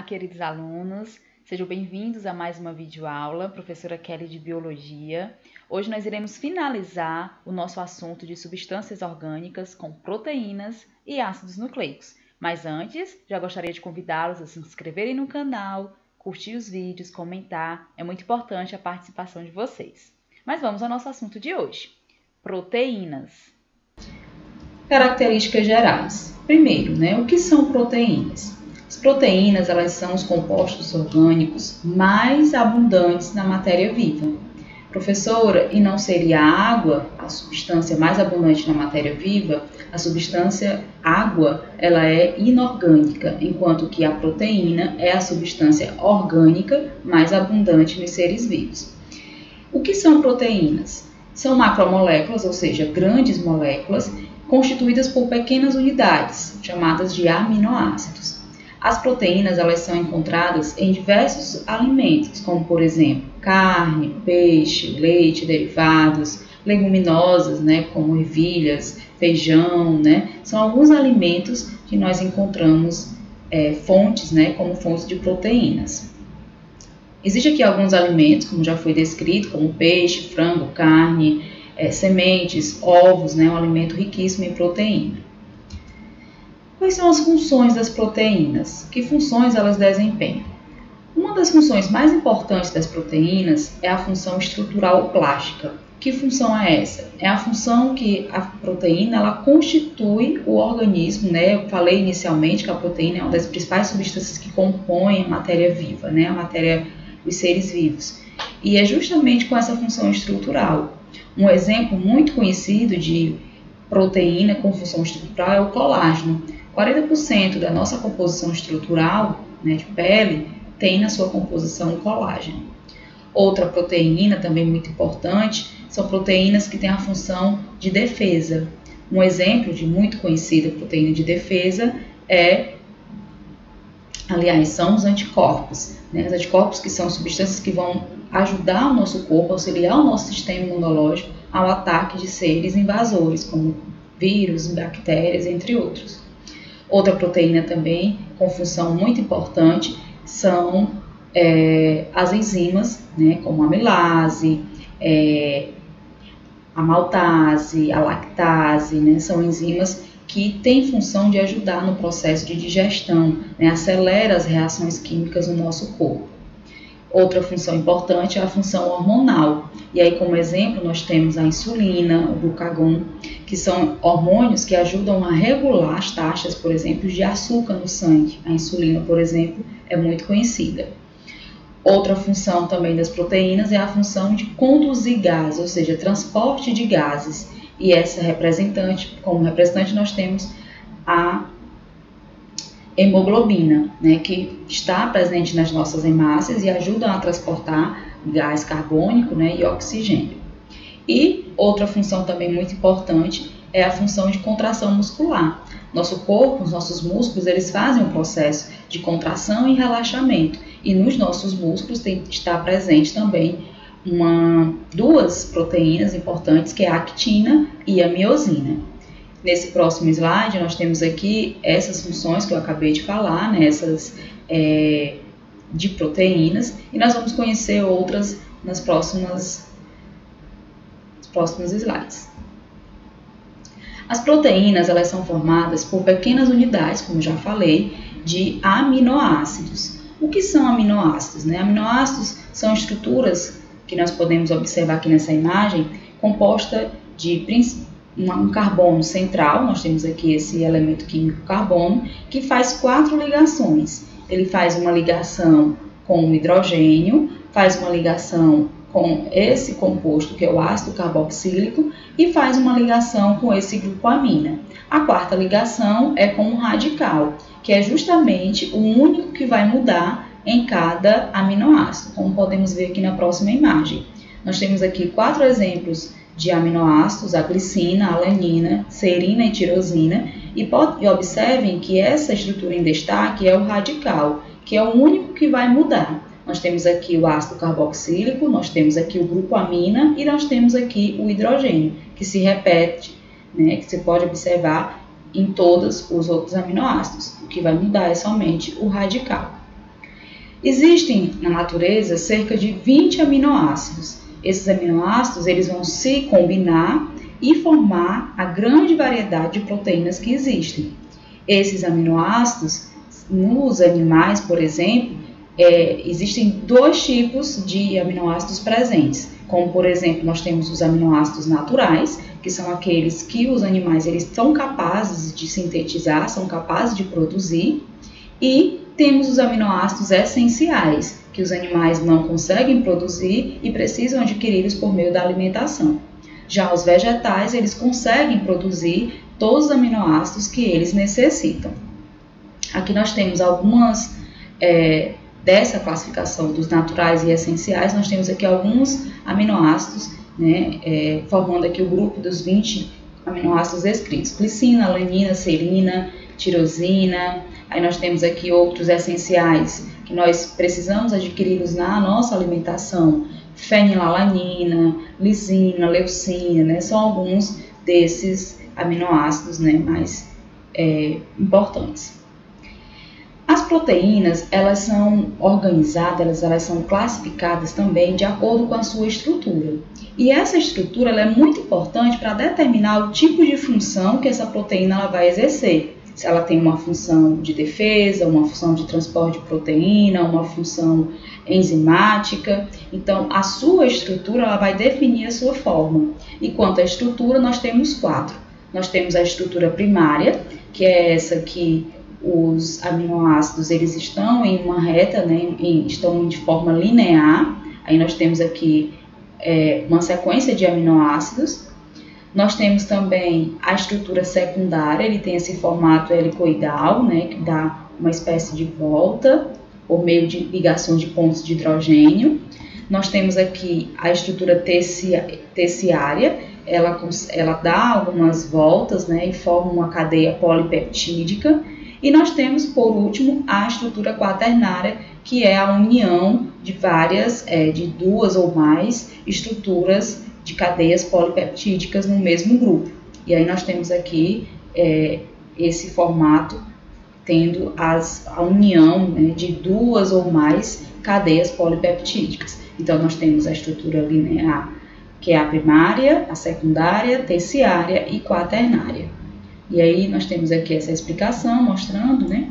queridos alunos, sejam bem-vindos a mais uma videoaula, professora Kelly de Biologia. Hoje nós iremos finalizar o nosso assunto de substâncias orgânicas com proteínas e ácidos nucleicos. Mas antes, já gostaria de convidá-los a se inscreverem no canal, curtir os vídeos, comentar, é muito importante a participação de vocês. Mas vamos ao nosso assunto de hoje, proteínas. Características gerais. Primeiro, o que são proteínas? As proteínas, elas são os compostos orgânicos mais abundantes na matéria viva. Professora, e não seria a água a substância mais abundante na matéria viva? A substância água, ela é inorgânica, enquanto que a proteína é a substância orgânica mais abundante nos seres vivos. O que são proteínas? São macromoléculas, ou seja, grandes moléculas, constituídas por pequenas unidades, chamadas de aminoácidos. As proteínas, elas são encontradas em diversos alimentos, como por exemplo, carne, peixe, leite, derivados, leguminosas, como ervilhas, feijão, são alguns alimentos que nós encontramos fontes, como fontes de proteínas. Existem aqui alguns alimentos, como já foi descrito, como peixe, frango, carne, sementes, ovos, um alimento riquíssimo em proteína. Quais são as funções das proteínas? Que funções elas desempenham? Uma das funções mais importantes das proteínas é a função estrutural plástica. Que função é essa? É a função que a proteína ela constitui o organismo, Eu falei inicialmente que a proteína é uma das principais substâncias que compõem a matéria viva, a matéria dos seres vivos. E é justamente com essa função estrutural. Um exemplo muito conhecido de proteína com função estrutural é o colágeno. 40% da nossa composição estrutural, de pele, tem na sua composição o colágeno. Outra proteína também muito importante são proteínas que têm a função de defesa. Um exemplo de muito conhecida proteína de defesa são os anticorpos. Os anticorpos que são substâncias que vão ajudar o nosso corpo, auxiliar o nosso sistema imunológico ao ataque de seres invasores, como vírus, bactérias, entre outros. Outra proteína também com função muito importante são as enzimas, como a amilase, a maltase, a lactase, são enzimas que têm função de ajudar no processo de digestão, acelera as reações químicas no nosso corpo. Outra função importante é a função hormonal. E aí, como exemplo, nós temos a insulina, o glucagon, que são hormônios que ajudam a regular as taxas, por exemplo, de açúcar no sangue. A insulina, por exemplo, é muito conhecida. Outra função também das proteínas é a função de conduzir gases, ou seja, transporte de gases. E como representante nós temos a hemoglobina, que está presente nas nossas hemácias e ajuda a transportar gás carbônico, e oxigênio. E outra função também muito importante é a função de contração muscular. Nosso corpo, os nossos músculos, eles fazem um processo de contração e relaxamento. E nos nossos músculos está presente também duas proteínas importantes, que é a actina e a miosina. Nesse próximo slide, nós temos aqui essas funções que eu acabei de falar, essas de proteínas, e nós vamos conhecer outras nos próximos slides. As proteínas, elas são formadas por pequenas unidades, como já falei, de aminoácidos. O que são aminoácidos? Aminoácidos são estruturas que nós podemos observar aqui nessa imagem, composta de um carbono central. Nós temos aqui esse elemento químico carbono, que faz 4 ligações. Ele faz uma ligação com o hidrogênio, faz uma ligação com esse composto, que é o ácido carboxílico, e faz uma ligação com esse grupo amina. A quarta ligação é com um radical, que é justamente o único que vai mudar em cada aminoácido, como podemos ver aqui na próxima imagem. Nós temos aqui 4 exemplos de aminoácidos, a glicina, a alanina, serina e tirosina, e observem que essa estrutura em destaque é o radical, que é o único que vai mudar. Nós temos aqui o ácido carboxílico, nós temos aqui o grupo amina e nós temos aqui o hidrogênio, que se repete, que você pode observar em todos os outros aminoácidos. O que vai mudar é somente o radical. Existem na natureza cerca de 20 aminoácidos. Esses aminoácidos eles vão se combinar e formar a grande variedade de proteínas que existem. Esses aminoácidos, nos animais, por exemplo, existem dois tipos de aminoácidos presentes. Como, por exemplo, nós temos os aminoácidos naturais, que são aqueles que os animais eles são capazes de sintetizar, são capazes de produzir, e temos os aminoácidos essenciais, que os animais não conseguem produzir e precisam adquiri-los por meio da alimentação. Já os vegetais, eles conseguem produzir todos os aminoácidos que eles necessitam. Aqui nós temos algumas, dessa classificação dos naturais e essenciais, nós temos aqui alguns aminoácidos, né, formando aqui o grupo dos 20 aminoácidos escritos. Glicina, alanina, serina, tirosina. Aí nós temos aqui outros essenciais que nós precisamos adquiri-los na nossa alimentação. Fenilalanina, lisina, leucina, né? São alguns desses aminoácidos, né, mais importantes. As proteínas, elas são organizadas, elas são classificadas também de acordo com a sua estrutura. E essa estrutura ela é muito importante para determinar o tipo de função que essa proteína ela vai exercer. Se ela tem uma função de defesa, uma função de transporte de proteína, uma função enzimática. Então, a sua estrutura ela vai definir a sua forma. E quanto à estrutura, nós temos 4. Nós temos a estrutura primária, que é essa que os aminoácidos eles estão em uma reta, né, estão de forma linear. Aí nós temos aqui uma sequência de aminoácidos. Nós temos também a estrutura secundária, ele tem esse formato helicoidal, né, que dá uma espécie de volta por meio de ligações de pontos de hidrogênio. Nós temos aqui a estrutura terciária, ela dá algumas voltas, né, e forma uma cadeia polipeptídica. E nós temos, por último, a estrutura quaternária, que é a união de de 2 ou mais estruturas de cadeias polipeptídicas no mesmo grupo. E aí nós temos aqui esse formato tendo a união, né, de 2 ou mais cadeias polipeptídicas. Então nós temos a estrutura linear, que é a primária, a secundária, terciária e quaternária. E aí nós temos aqui essa explicação mostrando, né?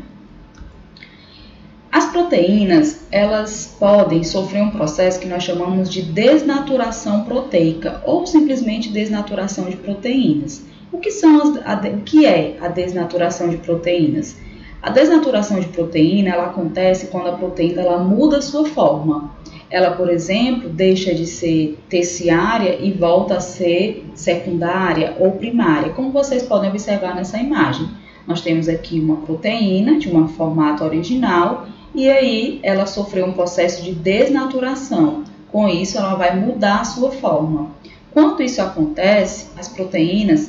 As proteínas, elas podem sofrer um processo que nós chamamos de desnaturação proteica ou simplesmente desnaturação de proteínas. O que é a desnaturação de proteínas? A desnaturação de proteína, ela acontece quando a proteína ela muda a sua forma. Ela, por exemplo, deixa de ser terciária e volta a ser secundária ou primária, como vocês podem observar nessa imagem. Nós temos aqui uma proteína de um formato original e aí ela sofreu um processo de desnaturação. Com isso, ela vai mudar a sua forma. Quando isso acontece, as proteínas,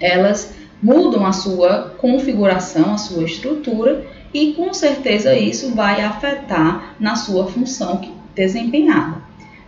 elas mudam a sua configuração, a sua estrutura e com certeza isso vai afetar na sua função desempenhada.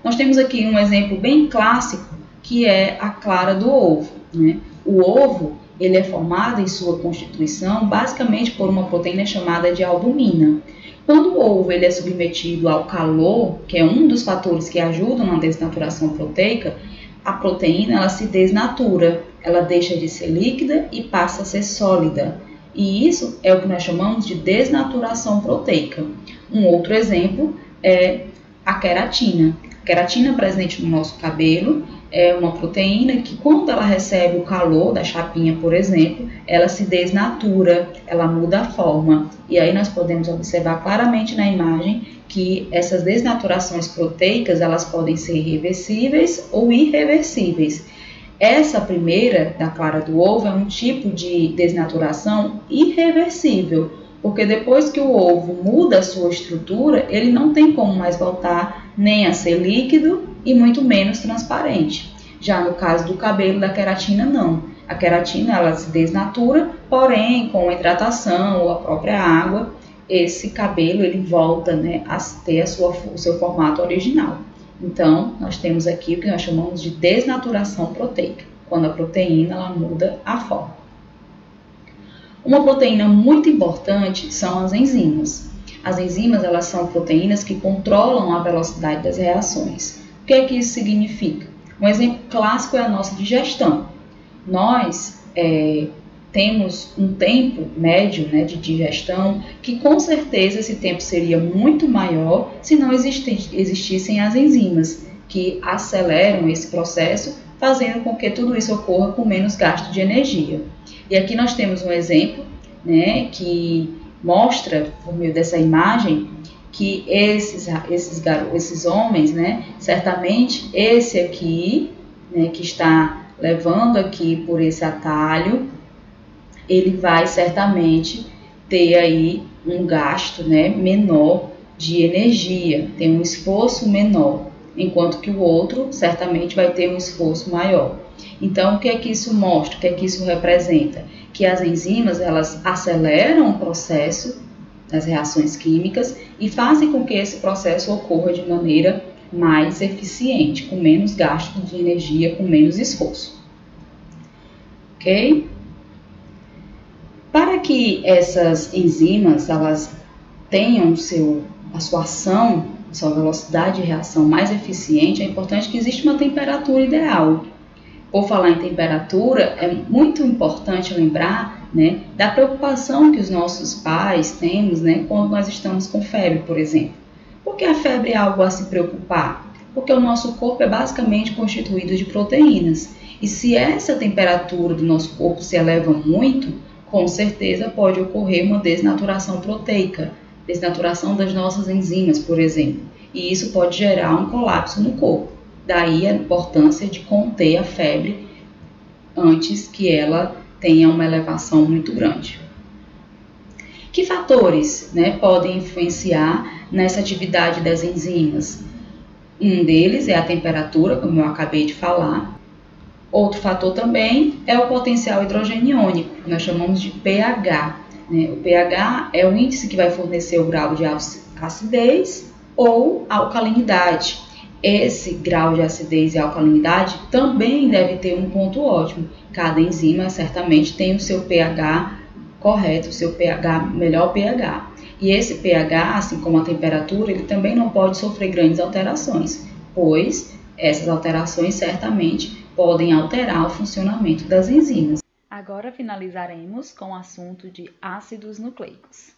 Nós temos aqui um exemplo bem clássico que é a clara do ovo, né? O ovo ele é formado em sua constituição basicamente por uma proteína chamada de albumina. Quando o ovo ele é submetido ao calor, que é um dos fatores que ajudam na desnaturação proteica, a proteína ela se desnatura, ela deixa de ser líquida e passa a ser sólida. E isso é o que nós chamamos de desnaturação proteica. Um outro exemplo é a queratina. A queratina presente no nosso cabelo é uma proteína que quando ela recebe o calor da chapinha, por exemplo, ela se desnatura, ela muda a forma. E aí nós podemos observar claramente na imagem que essas desnaturações proteicas elas podem ser reversíveis ou irreversíveis. Essa primeira, da clara do ovo, é um tipo de desnaturação irreversível, porque depois que o ovo muda a sua estrutura, ele não tem como mais voltar nem a ser líquido e muito menos transparente. Já no caso do cabelo da queratina, não. A queratina ela se desnatura, porém com a hidratação ou a própria água, esse cabelo ele volta, né, a ter o seu formato original. Então, nós temos aqui o que nós chamamos de desnaturação proteica, quando a proteína ela muda a forma. Uma proteína muito importante são as enzimas. As enzimas, elas são proteínas que controlam a velocidade das reações. O que é que isso significa? Um exemplo clássico é a nossa digestão. Nós temos um tempo médio, né, de digestão, que com certeza esse tempo seria muito maior se não existissem as enzimas, que aceleram esse processo, fazendo com que tudo isso ocorra com menos gasto de energia. E aqui nós temos um exemplo, né, que mostra, por meio dessa imagem, que esses homens, né, certamente esse aqui, né, que está levando aqui por esse atalho, ele vai certamente ter aí um gasto, né, menor de energia, tem um esforço menor, enquanto que o outro certamente vai ter um esforço maior. Então, o que é que isso mostra? O que é que isso representa? Que as enzimas, elas aceleram o processo das reações químicas e fazem com que esse processo ocorra de maneira mais eficiente, com menos gasto de energia, com menos esforço. Ok? Para que essas enzimas elas tenham a sua ação, a sua velocidade de reação mais eficiente, é importante que exista uma temperatura ideal. Por falar em temperatura, é muito importante lembrar, né, da preocupação que os nossos pais temos, né, quando nós estamos com febre, por exemplo. Por que a febre é algo a se preocupar? Porque o nosso corpo é basicamente constituído de proteínas. E se essa temperatura do nosso corpo se eleva muito, com certeza pode ocorrer uma desnaturação proteica, desnaturação das nossas enzimas, por exemplo. E isso pode gerar um colapso no corpo. Daí a importância de conter a febre antes que ela tenha uma elevação muito grande. Que fatores, né, podem influenciar nessa atividade das enzimas? Um deles é a temperatura, como eu acabei de falar. Outro fator também é o potencial hidrogeniônico, que nós chamamos de pH. Né? O pH é o índice que vai fornecer o grau de acidez ou alcalinidade. Esse grau de acidez e alcalinidade também deve ter um ponto ótimo. Cada enzima certamente tem o seu pH correto, o seu pH, melhor pH. E esse pH, assim como a temperatura, ele também não pode sofrer grandes alterações, pois essas alterações certamente podem alterar o funcionamento das enzimas. Agora finalizaremos com o assunto de ácidos nucleicos.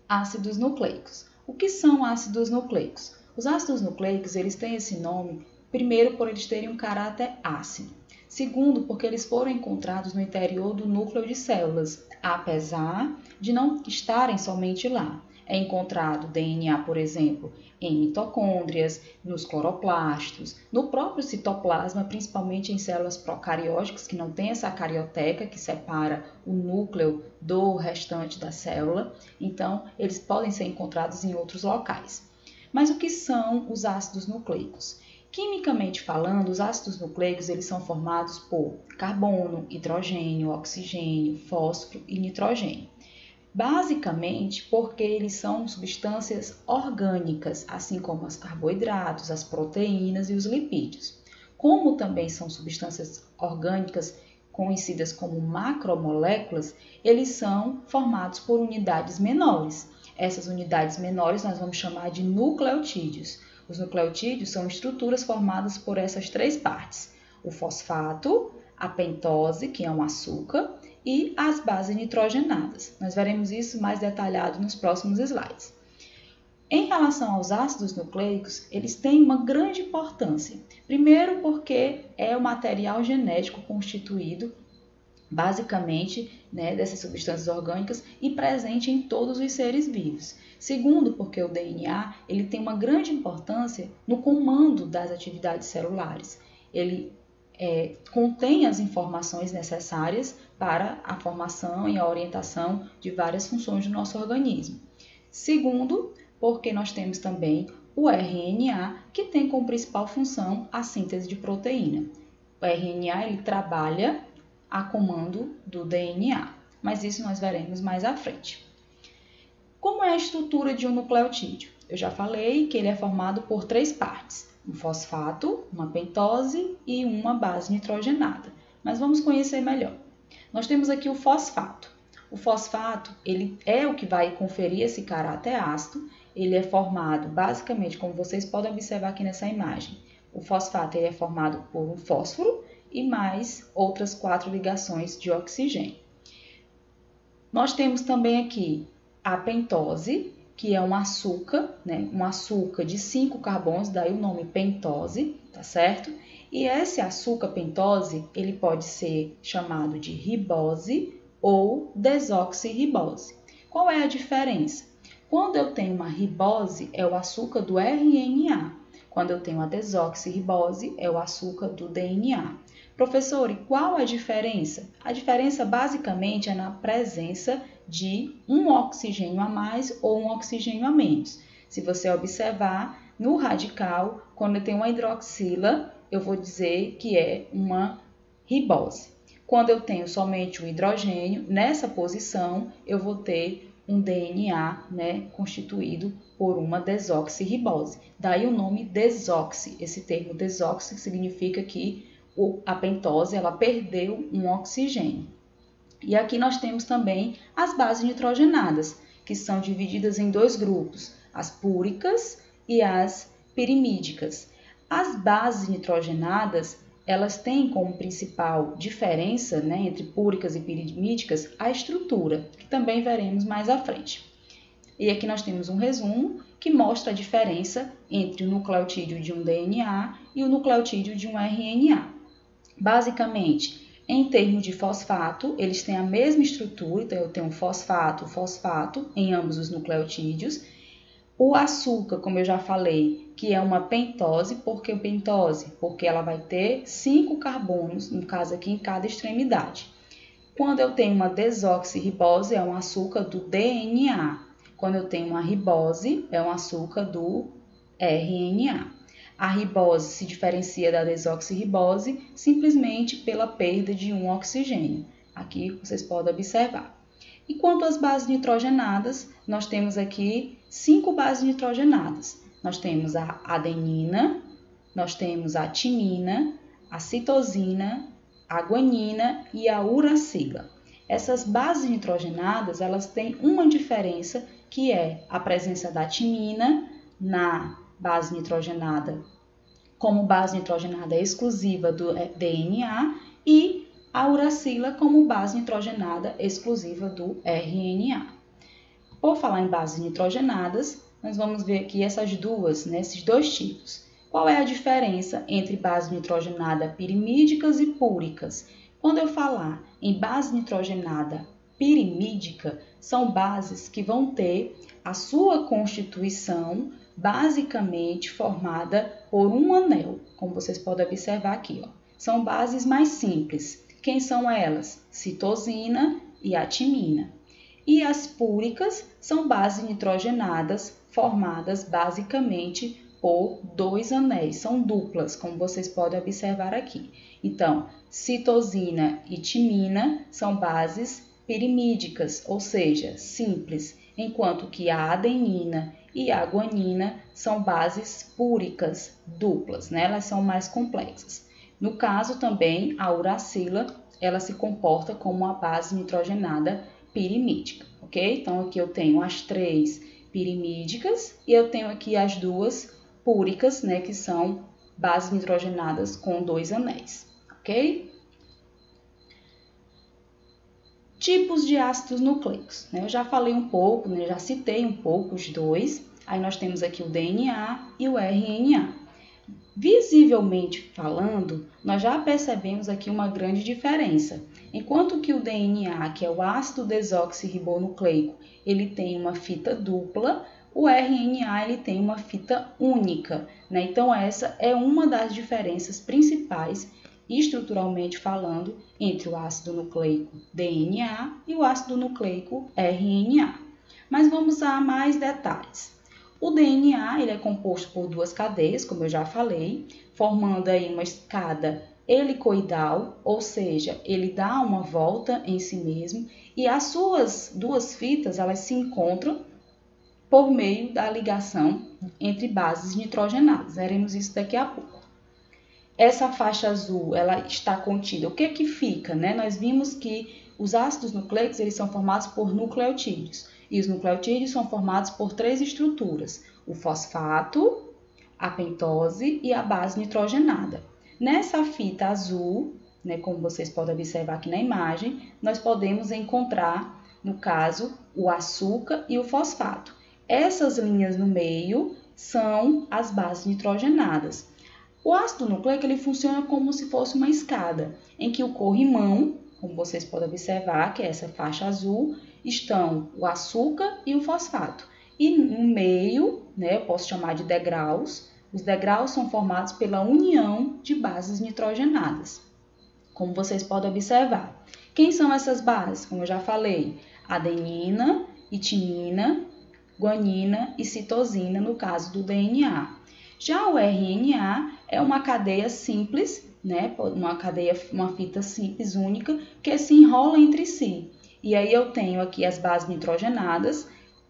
Ácidos nucleicos. O que são ácidos nucleicos? Os ácidos nucleicos, eles têm esse nome, primeiro, por eles terem um caráter ácido. Segundo, porque eles foram encontrados no interior do núcleo de células, apesar de não estarem somente lá. É encontrado DNA, por exemplo, em mitocôndrias, nos cloroplastos, no próprio citoplasma, principalmente em células procarióticas, que não tem essa carioteca que separa o núcleo do restante da célula. Então, eles podem ser encontrados em outros locais. Mas o que são os ácidos nucleicos? Quimicamente falando, os ácidos nucleicos eles são formados por carbono, hidrogênio, oxigênio, fósforo e nitrogênio. Basicamente porque eles são substâncias orgânicas, assim como os carboidratos, as proteínas e os lipídios. Como também são substâncias orgânicas conhecidas como macromoléculas, eles são formados por unidades menores. Essas unidades menores nós vamos chamar de nucleotídeos. Os nucleotídeos são estruturas formadas por essas três partes: o fosfato, a pentose, que é um açúcar, e as bases nitrogenadas. Nós veremos isso mais detalhado nos próximos slides. Em relação aos ácidos nucleicos, eles têm uma grande importância. Primeiro porque é o material genético constituído basicamente, né, dessas substâncias orgânicas e presente em todos os seres vivos. Segundo, porque o DNA ele tem uma grande importância no comando das atividades celulares. Ele contém as informações necessárias para a formação e a orientação de várias funções do nosso organismo. Segundo, porque nós temos também o RNA, que tem como principal função a síntese de proteína. O RNA ele trabalha a comando do DNA, mas isso nós veremos mais à frente. Como é a estrutura de um nucleotídeo? Eu já falei que ele é formado por três partes: um fosfato, uma pentose e uma base nitrogenada. Mas vamos conhecer melhor. Nós temos aqui o fosfato. O fosfato, ele é o que vai conferir esse caráter ácido. Ele é formado, basicamente, como vocês podem observar aqui nessa imagem. O fosfato ele é formado por um fósforo e mais outras 4 ligações de oxigênio. Nós temos também aqui a pentose, que é um açúcar, né? Um açúcar de 5 carbonos, daí o nome pentose, tá certo? E esse açúcar pentose, ele pode ser chamado de ribose ou desoxirribose. Qual é a diferença? Quando eu tenho uma ribose, é o açúcar do RNA. Quando eu tenho a desoxirribose, é o açúcar do DNA. Professor, e qual a diferença? A diferença basicamente é na presença de um oxigênio a mais ou um oxigênio a menos. Se você observar, no radical, quando eu tenho uma hidroxila, eu vou dizer que é uma ribose. Quando eu tenho somente um hidrogênio, nessa posição, eu vou ter um DNA, né, constituído por uma desoxirribose. Daí o nome desoxi. Esse termo desoxi significa que a pentose ela perdeu um oxigênio. E aqui nós temos também as bases nitrogenadas, que são divididas em 2 grupos, as púricas e as pirimídicas. As bases nitrogenadas, elas têm como principal diferença, né, entre púricas e pirimídicas a estrutura, que também veremos mais à frente. E aqui nós temos um resumo que mostra a diferença entre o nucleotídeo de um DNA e o nucleotídeo de um RNA. Basicamente, em termos de fosfato, eles têm a mesma estrutura, então eu tenho um fosfato em ambos os nucleotídeos. O açúcar, como eu já falei, que é uma pentose, por que pentose? Porque ela vai ter 5 carbonos, no caso aqui, em cada extremidade. Quando eu tenho uma desoxirribose, é um açúcar do DNA. Quando eu tenho uma ribose, é um açúcar do RNA. A ribose se diferencia da desoxirribose simplesmente pela perda de um oxigênio. Aqui vocês podem observar. E quanto às bases nitrogenadas, nós temos aqui 5 bases nitrogenadas. Nós temos a adenina, nós temos a timina, a citosina, a guanina e a uracila. Essas bases nitrogenadas, elas têm uma diferença que é a presença da timina na base nitrogenada como base nitrogenada exclusiva do DNA e a uracila como base nitrogenada exclusiva do RNA. Por falar em bases nitrogenadas, nós vamos ver aqui essas duas, né, esses 2 tipos. Qual é a diferença entre base nitrogenada pirimídicas e púricas? Quando eu falar em base nitrogenada pirimídica, são bases que vão ter a sua constituição basicamente formada por um anel, como vocês podem observar aqui, ó. São bases mais simples. Quem são elas? Citosina e a timina. E as púricas são bases nitrogenadas formadas basicamente por 2 anéis, são duplas, como vocês podem observar aqui. Então, citosina e timina são bases pirimídicas, ou seja, simples, enquanto que a adenina e a guanina são bases púricas duplas, né? Elas são mais complexas. No caso também, a uracila, ela se comporta como uma base nitrogenada pirimídica, ok? Então aqui eu tenho as 3 pirimídicas e eu tenho aqui as 2 púricas, né, que são bases nitrogenadas com 2 anéis, ok? Tipos de ácidos nucleicos, né? Eu já falei um pouco, né? Já citei um pouco os 2. Aí nós temos aqui o DNA e o RNA. Visivelmente falando, nós já percebemos aqui uma grande diferença. Enquanto que o DNA, que é o ácido desoxirribonucleico, ele tem uma fita dupla, o RNA ele tem uma fita única, né? Então essa é uma das diferenças principais estruturalmente falando, entre o ácido nucleico DNA e o ácido nucleico RNA. Mas vamos a mais detalhes. O DNA ele é composto por 2 cadeias, como eu já falei, formando aí uma escada helicoidal, ou seja, ele dá uma volta em si mesmo, e as suas 2 fitas elas se encontram por meio da ligação entre bases nitrogenadas. Veremos isso daqui a pouco. Essa faixa azul, ela está contida. O que fica, né? Nós vimos que Os ácidos nucleicos eles são formados por nucleotídeos. E os nucleotídeos são formados por 3 estruturas: o fosfato, a pentose e a base nitrogenada. Nessa fita azul, né, como vocês podem observar aqui na imagem, nós podemos encontrar, no caso, o açúcar e o fosfato. Essas linhas no meio são as bases nitrogenadas. O ácido nucleico ele funciona como se fosse uma escada, em que o corrimão, como vocês podem observar, que é essa faixa azul, estão o açúcar e o fosfato. E no meio, né, eu posso chamar de degraus, os degraus são formados pela união de bases nitrogenadas, como vocês podem observar. Quem são essas bases? Como eu já falei, adenina e timina, guanina e citosina, no caso do DNA. Já o RNA é uma cadeia simples, né, uma fita simples única, que se enrola entre si. E aí eu tenho aqui as bases nitrogenadas,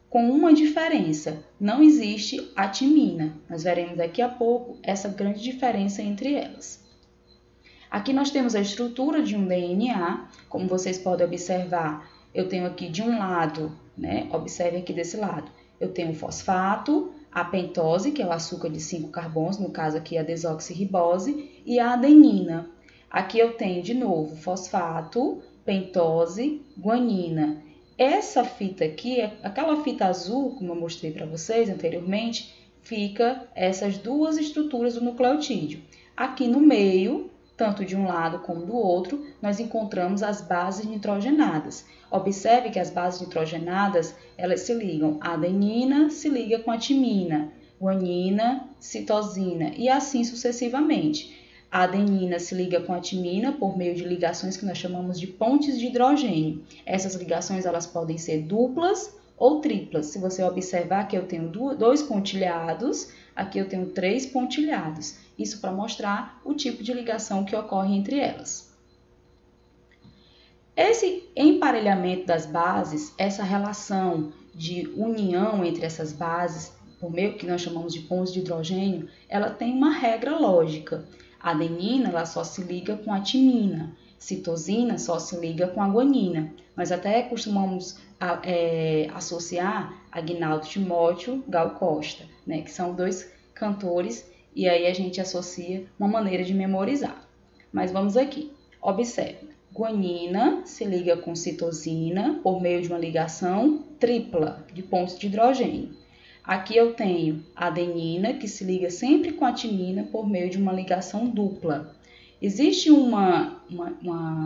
com uma diferença: não existe a timina. Nós veremos daqui a pouco essa grande diferença entre elas. Aqui nós temos a estrutura de um DNA, como vocês podem observar, eu tenho aqui de um lado, né, observe aqui desse lado, eu tenho o fosfato, a pentose, que é o açúcar de 5 carbonos, no caso aqui a desoxirribose, e a adenina. Aqui eu tenho de novo fosfato, pentose, guanina. Essa fita aqui, aquela fita azul, como eu mostrei para vocês anteriormente, fica essas duas estruturas do nucleotídeo. Aqui no meio, tanto de um lado como do outro, nós encontramos as bases nitrogenadas. Observe que as bases nitrogenadas, elas se ligam, a adenina se liga com a timina, guanina, citosina e assim sucessivamente. A adenina se liga com a timina por meio de ligações que nós chamamos de pontes de hidrogênio. Essas ligações elas podem ser duplas ou triplas. Se você observar que eu tenho 2 pontilhados, aqui eu tenho 3 pontilhados. Isso para mostrar o tipo de ligação que ocorre entre elas. Esse emparelhamento das bases, essa relação de união entre essas bases, por meio que nós chamamos de pontes de hidrogênio, ela tem uma regra lógica. A adenina ela só se liga com a timina, citosina só se liga com a guanina. Nós até costumamos associar Agnaldo Timóteo Gal Costa, né, que são 2 cantores, e aí a gente associa uma maneira de memorizar. Mas vamos aqui, observe. Guanina se liga com citosina por meio de uma ligação tripla de pontos de hidrogênio. Aqui eu tenho a adenina, que se liga sempre com a timina por meio de uma ligação dupla. Existe uma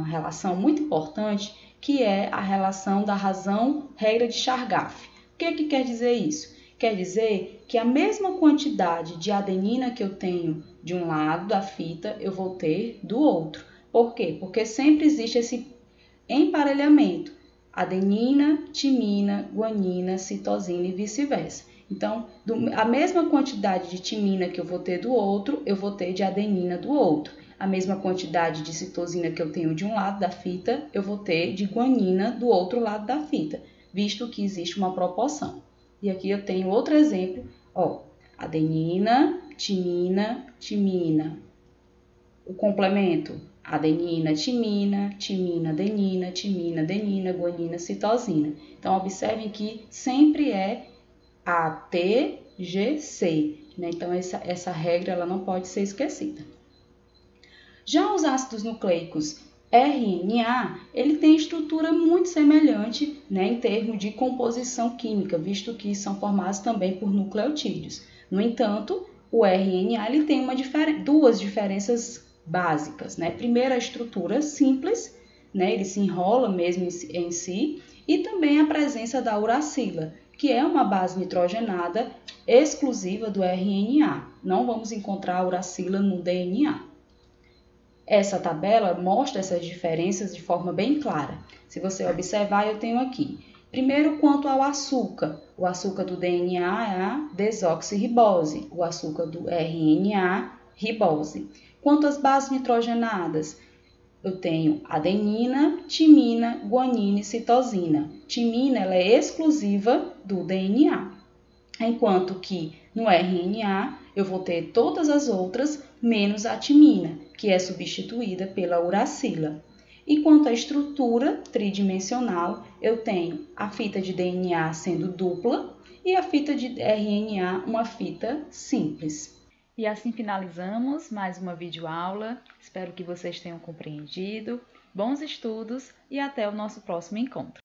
relação muito importante, que é a relação da razão-regra de Chargaff. O que quer dizer isso? Quer dizer que a mesma quantidade de adenina que eu tenho de um lado da fita, eu vou ter do outro. Por quê? Porque sempre existe esse emparelhamento. Adenina, timina, guanina, citosina e vice-versa. Então, a mesma quantidade de timina que eu vou ter do outro, eu vou ter de adenina do outro. A mesma quantidade de citosina que eu tenho de um lado da fita, eu vou ter de guanina do outro lado da fita, visto que existe uma proporção. E aqui eu tenho outro exemplo, ó, adenina, timina, timina. O complemento, adenina, timina, timina, adenina, timina, adenina, guanina, citosina. Então, observem que sempre é ATGC, né? Então, essa regra ela não pode ser esquecida. Já os ácidos nucleicos RNA, ele tem estrutura muito semelhante, né, em termos de composição química, visto que são formados também por nucleotídeos. No entanto, o RNA ele tem duas diferenças básicas, né? Primeiro, a estrutura simples, né? Ele se enrola mesmo em si, e também a presença da uracila, que é uma base nitrogenada exclusiva do RNA. Não vamos encontrar a uracila no DNA. Essa tabela mostra essas diferenças de forma bem clara. Se você observar, eu tenho aqui. Primeiro, quanto ao açúcar. O açúcar do DNA é a desoxirribose, o açúcar do RNA, ribose. Quanto às bases nitrogenadas, eu tenho adenina, timina, guanina e citosina. Timina ela é exclusiva do DNA, enquanto que no RNA eu vou ter todas as outras menos a timina, que é substituída pela uracila. E quanto à estrutura tridimensional, eu tenho a fita de DNA sendo dupla e a fita de RNA uma fita simples. E assim finalizamos mais uma videoaula. Espero que vocês tenham compreendido. Bons estudos e até o nosso próximo encontro.